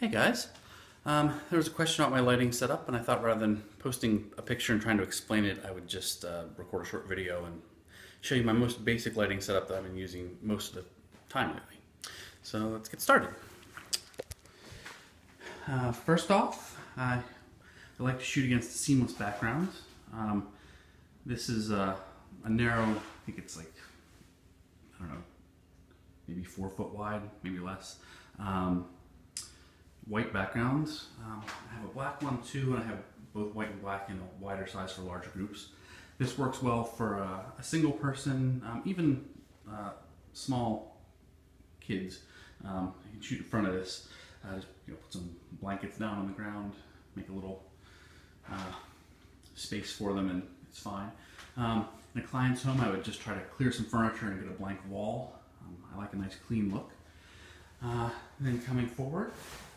Hey guys, there was a question about my lighting setup, and I thought rather than posting a picture and trying to explain it, I would just record a short video and show you my most basic lighting setup that I've been using most of the time lately. So let's get started. First off, I like to shoot against seamless backgrounds. This is a narrow, I think it's like, I don't know, maybe 4 foot wide, maybe less. White backgrounds. I have a black one too, and I have both white and black in a wider size for larger groups. This works well for a single person, even small kids. You can shoot in front of this. Just, put some blankets down on the ground, make a little space for them, and it's fine. In a client's home, I would just try to clear some furniture and get a blank wall. I like a nice clean look. Then coming forward,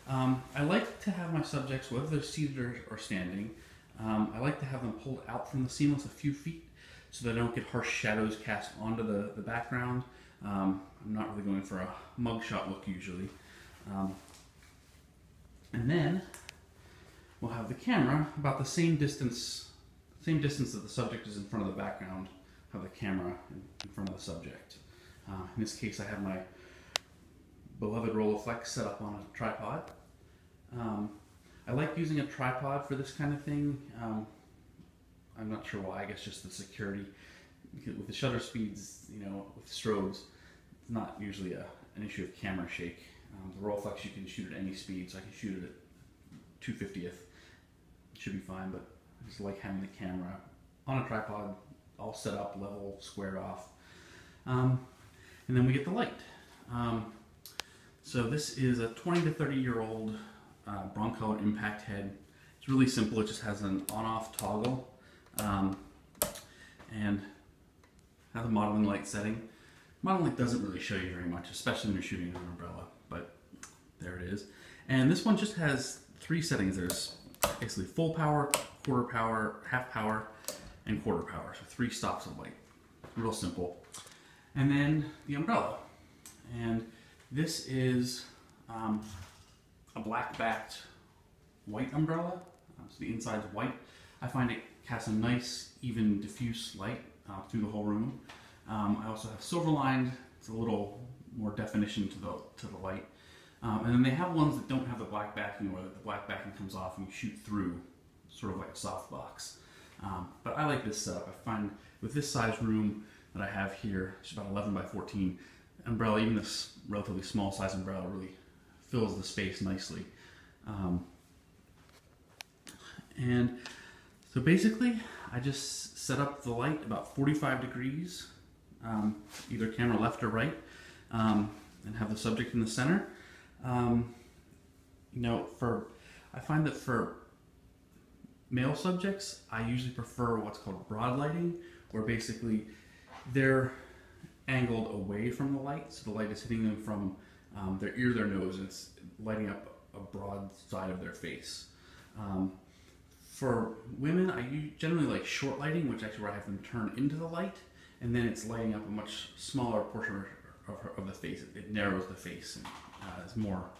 I like to have my subjects, whether they're seated or standing, I like to have them pulled out from the seamless a few feet so that I don't get harsh shadows cast onto the background. I'm not really going for a mugshot look usually. And then we'll have the camera about the same distance that the subject is in front of the background, have the camera in front of the subject. In this case, I have my beloved Rolleiflex set up on a tripod. I like using a tripod for this kind of thing. I'm not sure why, I guess just the security. With the shutter speeds, with strobes, it's not usually an issue of camera shake. The Rolleiflex you can shoot at any speed, so I can shoot it at 2/50th. It should be fine, but I just like having the camera on a tripod, all set up, level, squared off. And then we get the light. So this is a 20 to 30-year-old Broncolor impact head. It's really simple. It just has an on-off toggle and has a modeling light setting. Modeling light doesn't really show you very much, especially when you're shooting an umbrella, but there it is. And this one just has 3 settings. There's basically full power, quarter power, half power, and quarter power. So 3 stops of light. Real simple. And then the umbrella. And this is a black-backed white umbrella. So the inside's white. I find it casts a nice, even, diffuse light through the whole room. I also have silver-lined. It's a little more definition to the light. And then they have ones that don't have the black backing, where the black backing comes off and you shoot through, sort of like a softbox. But I like this setup. I find with this size room that I have here, it's about 11 by 14 umbrella, even this relatively small size umbrella really fills the space nicely. And so basically I just set up the light about 45 degrees, either camera left or right, and have the subject in the center. I find that for male subjects, I usually prefer what's called broad lighting, where basically they're angled away from the light, so the light is hitting them from their ear, their nose, and it's lighting up a broad side of their face. For women, I generally like short lighting, which actually where I have them turn into the light, and then it's lighting up a much smaller portion of the face. It narrows the face and is more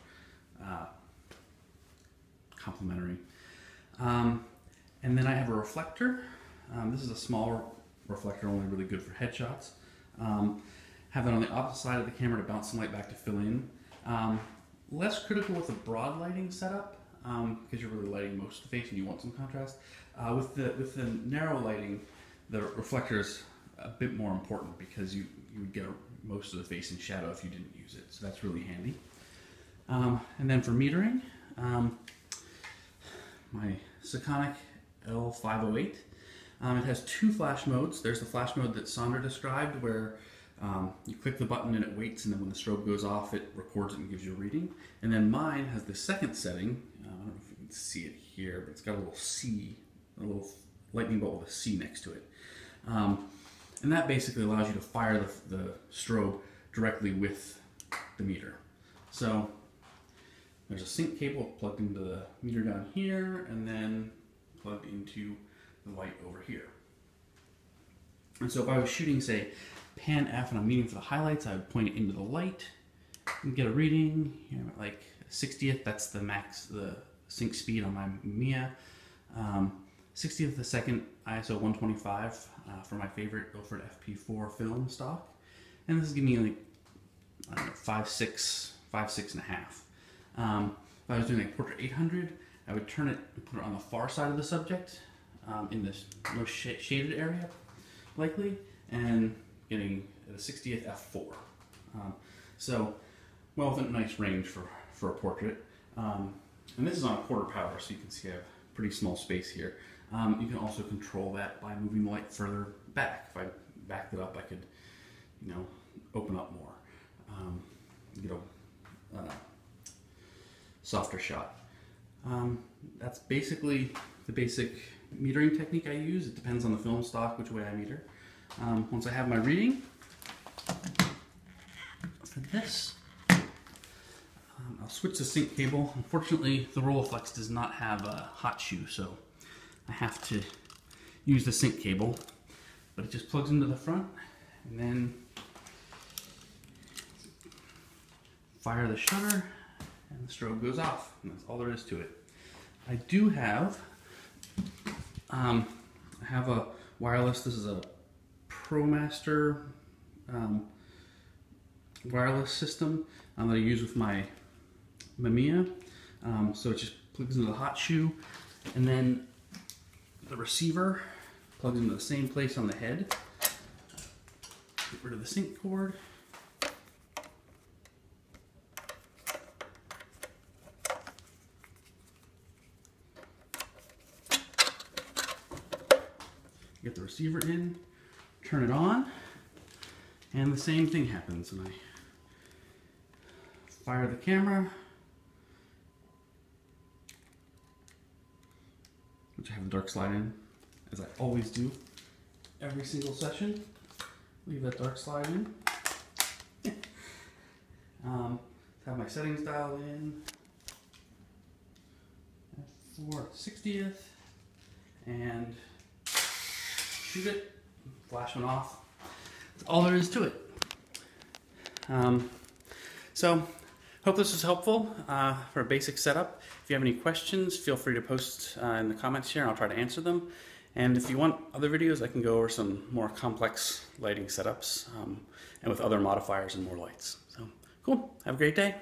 complementary. And then I have a reflector. This is a smaller reflector, only really good for headshots. Have that on the opposite side of the camera to bounce some light back to fill in. Less critical with the broad lighting setup, because you're really lighting most of the face and you want some contrast. With the narrow lighting, the reflector is a bit more important because you would get most of the face in shadow if you didn't use it, so that's really handy. And then for metering, my Sekonic L508. It has 2 flash modes. There's the flash mode that Sandra described, where you click the button and it waits, and then when the strobe goes off, it records it and gives you a reading. And then mine has the second setting. I don't know if you can see it here, but it's got a little C, a little lightning bolt with a C next to it. And that basically allows you to fire the strobe directly with the meter. So there's a sync cable plugged into the meter down here, and then plugged into the light over here. And so if I was shooting, say, pan F and I'm meeting for the highlights, I would point it into the light and get a reading, like 60th, that's the max, the sync speed on my Mamiya. 60th of a second, ISO 125 for my favorite Ilford FP4 film stock. And this is giving me like, I don't know, 5.6 and a half. If I was doing like Portrait 800, I would turn it and put it on the far side of the subject in this most shaded area, likely, and getting the 60th f4. So, well, within a nice range for a portrait. And this is on a quarter power, so you can see I have pretty small space here. You can also control that by moving the light further back. If I backed it up, I could, you know, open up more, get a softer shot. That's basically the basic metering technique I use. It depends on the film stock which way I meter. Once I have my reading for this, I'll switch the sync cable. Unfortunately, the Rolleiflex does not have a hot shoe, so I have to use the sync cable, but it just plugs into the front, and then fire the shutter, and the strobe goes off, and that's all there is to it. I do have, I have a wireless, this is a ProMaster wireless system that I use with my Mamiya. So it just plugs into the hot shoe, and then the receiver plugs into the same place on the head. Get rid of the sync cord. Get the receiver in, turn it on, and the same thing happens. And I fire the camera, which I have the dark slide in, as I always do every single session. Leave that dark slide in. Have my settings dialed in. For 60th, and shoot it, flash one off. That's all there is to it. So, hope this was helpful for a basic setup. If you have any questions, feel free to post in the comments here, and I'll try to answer them. And if you want other videos, I can go over some more complex lighting setups and with other modifiers and more lights. So, cool. Have a great day.